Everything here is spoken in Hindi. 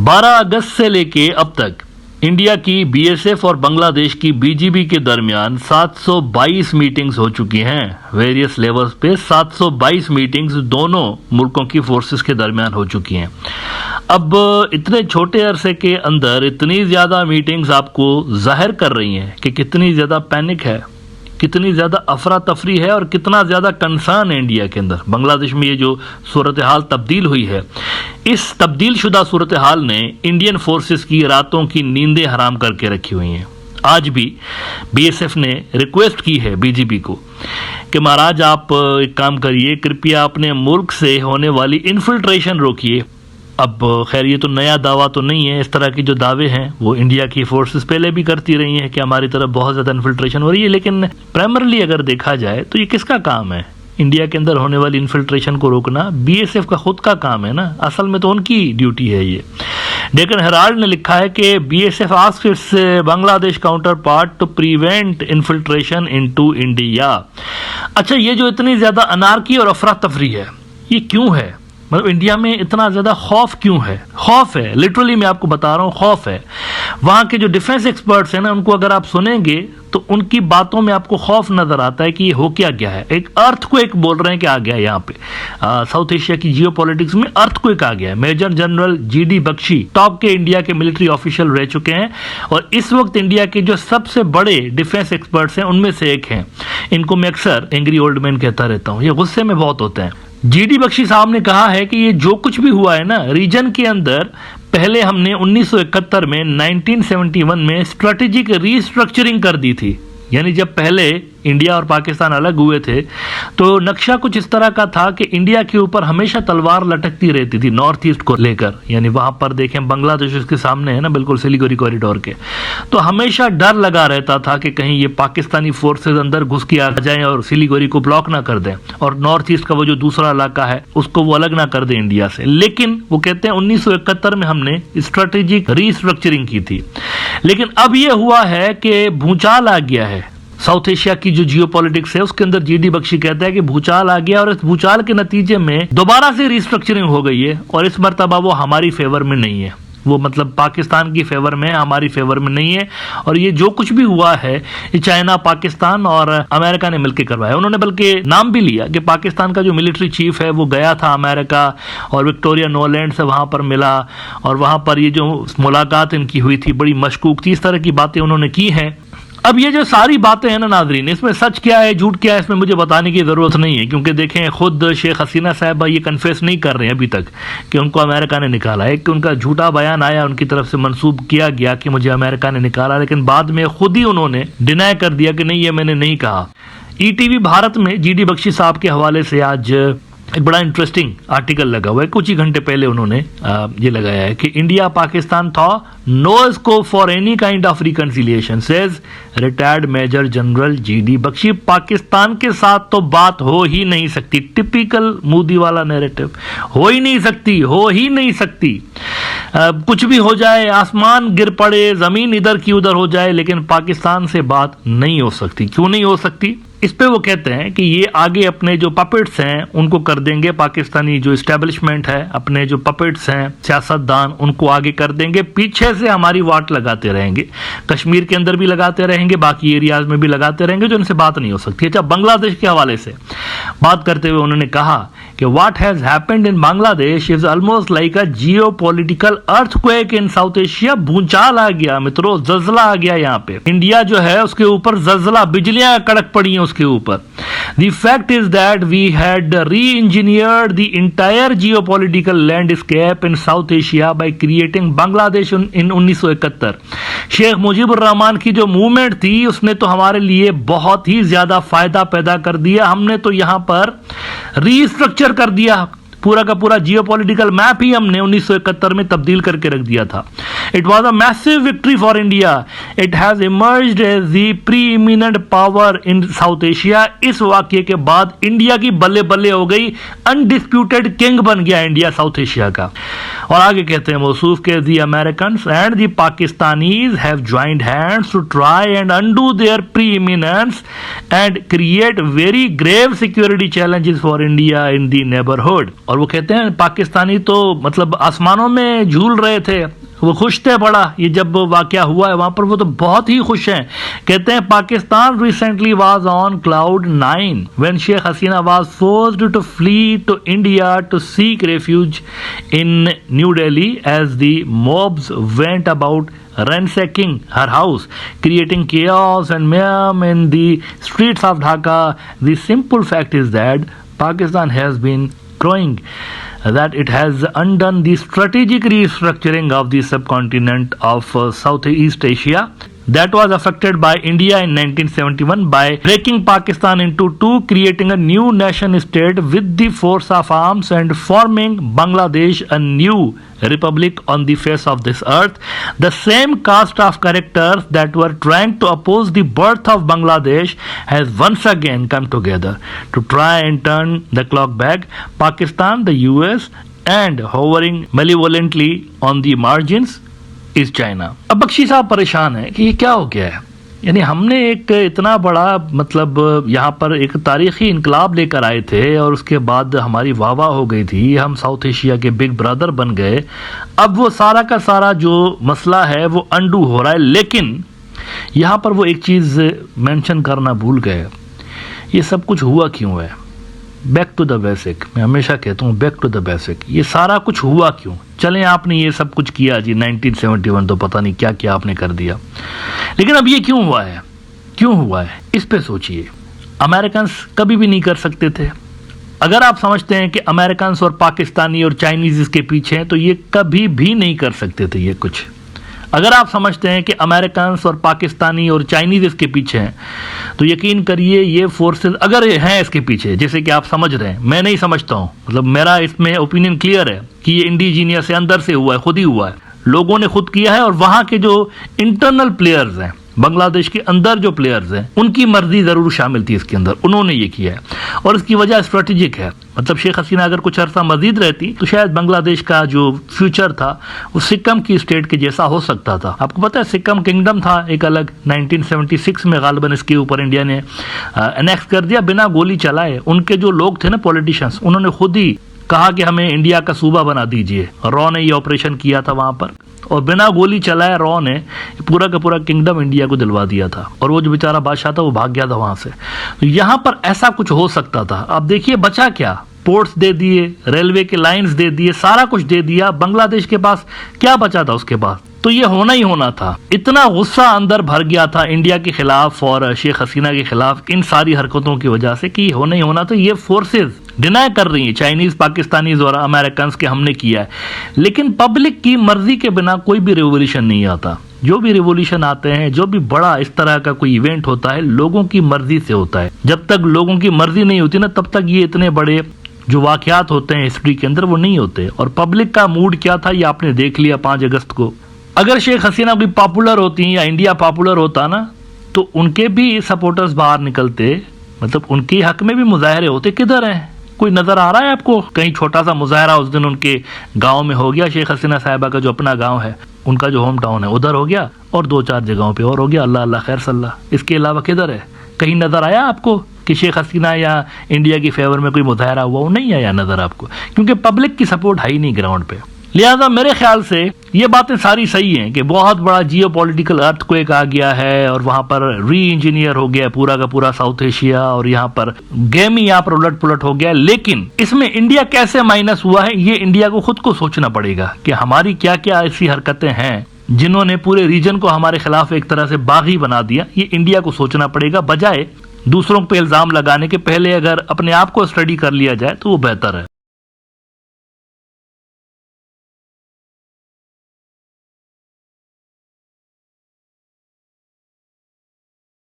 12 अगस्त से लेके अब तक इंडिया की बीएसएफ और बांग्लादेश की बीजीबी के दरमियान 722 मीटिंग्स हो चुकी हैं। वेरियस लेवल्स पे 722 मीटिंग्स दोनों मुल्कों की फोर्सेस के दरमियान हो चुकी हैं। अब इतने छोटे अरसे के अंदर इतनी ज़्यादा मीटिंग्स आपको जाहिर कर रही हैं कि कितनी ज़्यादा पैनिक है, कितनी ज़्यादा अफरा तफरी है और कितना ज़्यादा कंसर्न है इंडिया के अंदर। बांग्लादेश में ये जो सूरत हाल तब्दील हुई है, इस तब्दील शुदा सूरत हाल ने इंडियन फोर्सेस की रातों की नींदें हराम करके रखी हुई हैं। आज भी बीएसएफ ने रिक्वेस्ट की है बीजीबी को कि महाराज आप एक काम करिए, कृपया अपने मुल्क से होने वाली इन्फिल्ट्रेशन रोकिए। अब खैर ये तो नया दावा तो नहीं है, इस तरह के जो दावे हैं वो इंडिया की फोर्सेस पहले भी करती रही हैं कि हमारी तरफ बहुत ज़्यादा इन्फिल्ट्रेशन हो रही है, लेकिन प्राइमरली अगर देखा जाए तो ये किसका काम है? इंडिया के अंदर होने वाली इन्फिल्ट्रेशन को रोकना बीएसएफ का खुद का काम है ना, असल में तो उनकी ड्यूटी है ये। डेक्कन हेराल्ड ने लिखा है कि BSF asks it's Bangladesh counter part two prevent infiltration into India. अच्छा, ये जो इतनी ज़्यादा अनारकी और अफरा तफरी है, ये क्यों है? मतलब इंडिया में इतना ज़्यादा खौफ क्यों है? खौफ है, लिटरली मैं आपको बता रहा हूँ, खौफ है। वहाँ के जो डिफेंस एक्सपर्ट्स हैं ना, उनको अगर आप सुनेंगे तो उनकी बातों में आपको खौफ नज़र आता है कि ये हो क्या गया है। एक अर्थक्वेक बोल रहे हैं कि आ गया है यहाँ पे। साउथ एशिया की जियोपॉलिटिक्स में अर्थक्वेक आ गया है। Major general GD Bakshi top के इंडिया के मिलिट्री ऑफिशियल रह चुके हैं और इस वक्त इंडिया के जो सबसे बड़े डिफेंस एक्सपर्ट्स हैं उनमें से एक हैं। इनको मैं अक्सर एंग्री ओल्ड मैन कहता रहता हूँ, ये गुस्से में बहुत होते हैं। जीडी बख्शी साहब ने कहा है कि ये जो कुछ भी हुआ है ना रीजन के अंदर, पहले हमने 1971 में 1971 में स्ट्रेटेजिक रीस्ट्रक्चरिंग कर दी थी। यानी जब पहले इंडिया और पाकिस्तान अलग हुए थे तो नक्शा कुछ इस तरह का था कि इंडिया के ऊपर हमेशा तलवार लटकती रहती थी नॉर्थ ईस्ट को लेकर। यानी वहां पर देखें बांग्लादेश उसके सामने है ना, बिल्कुल सिलीगुड़ी कॉरिडोर के, तो हमेशा डर लगा रहता था कि कहीं ये पाकिस्तानी फोर्सेज अंदर घुस के आ जाएं और सिलीगुड़ी को ब्लॉक ना कर दें और नॉर्थ ईस्ट का वो जो दूसरा इलाका है उसको वो अलग ना कर दें इंडिया से। लेकिन वो कहते हैं 1971 में हमने स्ट्रेटेजिक रीस्ट्रक्चरिंग की थी। लेकिन अब ये हुआ है कि भूचाल आ गया है। साउथ एशिया की जो जियोपॉलिटिक्स है उसके अंदर जीडी बख्शी कहता है कि भूचाल आ गया और इस भूचाल के नतीजे में दोबारा से रिस्ट्रक्चरिंग हो गई है और इस मर्तबा वो हमारी फेवर में नहीं है। वो मतलब पाकिस्तान की फेवर में है, हमारी फेवर में नहीं है। और ये जो कुछ भी हुआ है ये चाइना, पाकिस्तान और अमेरिका ने मिलकर करवाया। उन्होंने बल्कि नाम भी लिया कि पाकिस्तान का जो मिलिट्री चीफ है वो गया था अमेरिका और विक्टोरिया नोलैंड से वहां पर मिला और वहां पर ये जो मुलाकात इनकी हुई थी बड़ी मशकूक थी। इस तरह की बातें उन्होंने की हैं। अब ये जो सारी बातें हैं ना नाजरीन, इसमें सच क्या है झूठ क्या है इसमें मुझे बताने की ज़रूरत नहीं है, क्योंकि देखें खुद शेख हसीना साहबा ये कन्फेस नहीं कर रहे हैं अभी तक कि उनको अमेरिका ने निकाला है। कि उनका झूठा बयान आया, उनकी तरफ से मंसूब किया गया कि मुझे अमेरिका ने निकाला, लेकिन बाद में खुद ही उन्होंने डिनाई कर दिया कि नहीं, ये मैंने नहीं कहा। ईटीवी भारत में जीडी बख्शी साहब के हवाले से आज एक बड़ा इंटरेस्टिंग आर्टिकल लगा हुआ है। कुछ ही घंटे पहले उन्होंने ये लगाया है कि इंडिया पाकिस्तान था no scope for any kind of reconciliation, says retired major general GD Bakshi. Pakistan के साथ तो बात हो ही नहीं सकती। टिपिकल मोदी वाला नैरेटिव, हो ही नहीं सकती, हो ही नहीं सकती। कुछ भी हो जाए, आसमान गिर पड़े, जमीन इधर की उधर हो जाए, लेकिन पाकिस्तान से बात नहीं हो सकती। क्यों नहीं हो सकती? इस पे वो कहते हैं कि ये आगे अपने जो पपेट्स हैं उनको कर देंगे, पाकिस्तानी जो इस्टेब्लिशमेंट है अपने जो पपेट्स हैं सियासतदान उनको आगे कर देंगे, पीछे से हमारी वाट लगाते रहेंगे, कश्मीर के अंदर भी लगाते रहेंगे, बाकी एरियाज में भी लगाते रहेंगे, जो इनसे बात नहीं हो सकती। अच्छा, बांग्लादेश के हवाले से बात करते हुए उन्होंने कहा कि what has happened in Bangladesh is almost like a geopolitical earthquake in South Asia. भूचाल आ गया मित्रों, जल्जला आ गया यहाँ पे। इंडिया जो है उसके ऊपर जल्जला, बिजलियां कड़क पड़ी हैं उसके ऊपर। The fact is that we had re-engineered the entire geopolitical landscape in South Asia by creating Bangladesh in 1971। Sheikh Mujibur Rahman की जो मूवमेंट थी उसने तो हमारे लिए बहुत ही ज्यादा फायदा पैदा कर दिया। हमने तो यहां पर रीस्ट्रक्चर कर दिया, पूरा का पूरा जियोपॉलिटिकल मैप ही हमने 1971 में तब्दील करके रख दिया था। It was a massive victory for India. It has emerged as the preeminent power in South Asia. इस वाक्य के बाद इंडिया की बल्ले बल्ले हो गई, अनडिस्प्यूटेड किंग बन गया इंडिया साउथ एशिया का। और आगे कहते हैं मौसूफ के the Americans and the Pakistanis have joined hands to try and undo their preeminence and create very grave security challenges for India in the neighbourhood. और वो कहते हैं पाकिस्तानी तो मतलब आसमानों में झूल रहे थे, वो खुश थे बड़ा, ये जब वाकया हुआ है वहां पर वो तो बहुत ही खुश हैं। कहते हैं Pakistan recently was on cloud 9 when Sheikh Hasina was forced to flee to India to seek refuge in New Delhi as the mobs went about ransacking her house, creating chaos and mayhem in the streets of Dhaka. The simple fact is that Pakistan has been growing, that it has undone the strategic restructuring of the subcontinent of Southeast Asia that was affected by India in 1971 by breaking Pakistan into two, creating a new nation state with the force of arms and forming Bangladesh, a new republic on the face of this earth. The same cast of characters that were trying to oppose the birth of Bangladesh has once again come together to try and turn the clock back. Pakistan, the US, and hovering malevolently on the margins इस चाइना। अब बख्शी साहब परेशान है कि ये क्या हो गया है, यानी हमने एक इतना बड़ा मतलब यहाँ पर एक तारीखी इनकलाब लेकर आए थे और उसके बाद हमारी वाह वाह हो गई थी, हम साउथ एशिया के बिग ब्रदर बन गए। अब वो सारा का सारा जो मसला है वो अंडू हो रहा है, लेकिन यहाँ पर वो एक चीज़ मेंशन करना भूल गए, ये सब कुछ हुआ क्यों है? बैक टू द बेसिक, मैं हमेशा कहता हूँ बैक टू द बेसिक। ये सारा कुछ हुआ क्यों? चलें आपने ये सब कुछ किया जी 1971, तो पता नहीं क्या क्या आपने कर दिया, लेकिन अब ये क्यों हुआ है? क्यों हुआ है इस पे सोचिए। अमेरिकन्स कभी भी नहीं कर सकते थे। अगर आप समझते हैं कि अमेरिकन्स और पाकिस्तानी और चाइनीज इसके पीछे हैं तो ये कभी भी नहीं कर सकते थे ये कुछ। अगर आप समझते हैं कि अमेरिकन्स और पाकिस्तानी और चाइनीज इसके पीछे हैं तो यकीन करिए ये फोर्सेस अगर हैं इसके पीछे, जैसे कि आप समझ रहे हैं, मैं नहीं समझता हूं, मतलब मेरा इसमें ओपिनियन क्लियर है कि ये इंडिजीनियस से अंदर से हुआ है, खुद ही हुआ है, लोगों ने खुद किया है। और वहां के जो इंटरनल प्लेयर्स हैं, बांग्लादेश के अंदर जो प्लेयर्स हैं, उनकी मर्जी जरूर शामिल थी इसके अंदर, उन्होंने ये किया है और इसकी वजह स्ट्रेटेजिक है। मतलब शेख हसीना अगर कुछ अर्सा मजीद रहती तो शायद बांग्लादेश का जो फ्यूचर था वो सिक्किम की स्टेट के जैसा हो सकता था। आपको पता है सिक्किम किंगडम था एक अलग, 1976 में गालिबन इसके ऊपर इंडिया ने एनेक्स कर दिया बिना गोली चलाए। उनके जो लोग थे ना पॉलिटिशियंस, उन्होंने खुद ही कहा कि हमें इंडिया का सूबा बना दीजिए। रॉ ने ये ऑपरेशन किया था वहां पर और बिना गोली चलाए रॉ ने पूरा का पूरा किंगडम इंडिया को दिलवा दिया था और वो जो बेचारा बादशाह था वो भाग गया था वहां से। तो यहां पर ऐसा कुछ हो सकता था। अब देखिए बचा क्या, पोर्ट्स दे दिए, रेलवे के लाइंस दे दिए, सारा कुछ दे दिया, बांग्लादेश के पास क्या बचा था उसके पास? तो ये होना ही होना था। इतना गुस्सा अंदर भर गया था इंडिया के खिलाफ और शेख हसीना के खिलाफ इन सारी हरकतों की वजह से कि होना ही होना था। ये फोर्सेस डिनाई कर रही हैं, चाइनीज, पाकिस्तानीज और अमेरिकन के हमने किया है, लेकिन पब्लिक की मर्जी के बिना कोई भी रिवॉल्यूशन नहीं आता। जो भी रिवॉल्यूशन आते हैं, जो भी बड़ा इस तरह का कोई इवेंट होता है, लोगों की मर्जी से होता है। जब तक लोगों की मर्जी नहीं होती ना, तब तक ये इतने बड़े जो वाकयात होते हैं हिस्ट्री के अंदर वो नहीं होते। और पब्लिक का मूड क्या था ये आपने देख लिया 5 अगस्त को। अगर शेख हसीना कोई पॉपुलर होती या इंडिया पॉपुलर होता ना, तो उनके भी सपोर्टर्स बाहर निकलते, मतलब उनके हक में भी मुजाहरे होते। किधर हैं? कोई नजर आ रहा है आपको? कहीं छोटा सा मुजाहरा उस दिन उनके गांव में हो गया, शेख हसीना साहिबा का जो अपना गांव है, उनका जो होम टाउन है उधर हो गया, और 2-4 जगहों पे और हो गया। अल्लाह अल्लाह खैर सल्लाह। इसके अलावा किधर है? कहीं नजर आया आपको कि शेख हसीना या इंडिया की फेवर में कोई मुजाहरा हुआ? वो नहीं आया नजर आपको, क्योंकि पब्लिक की सपोर्ट है ही नहीं ग्राउंड पे। लिहाजा मेरे ख्याल से ये बातें सारी सही हैं कि बहुत बड़ा जियोपॉलिटिकल अर्थक्वेक आ गया है और वहां पर री इंजीनियर हो गया पूरा का पूरा साउथ एशिया, और यहाँ पर गेम ही यहाँ पर उलट पुलट हो गया। लेकिन इसमें इंडिया कैसे माइनस हुआ है ये इंडिया को खुद को सोचना पड़ेगा कि हमारी क्या क्या ऐसी हरकतें हैं जिन्होंने पूरे रीजन को हमारे खिलाफ एक तरह से बागी बना दिया। ये इंडिया को सोचना पड़ेगा, बजाय दूसरों पे इल्जाम लगाने के। पहले अगर अपने आप को स्टडी कर लिया जाए तो वो बेहतर है।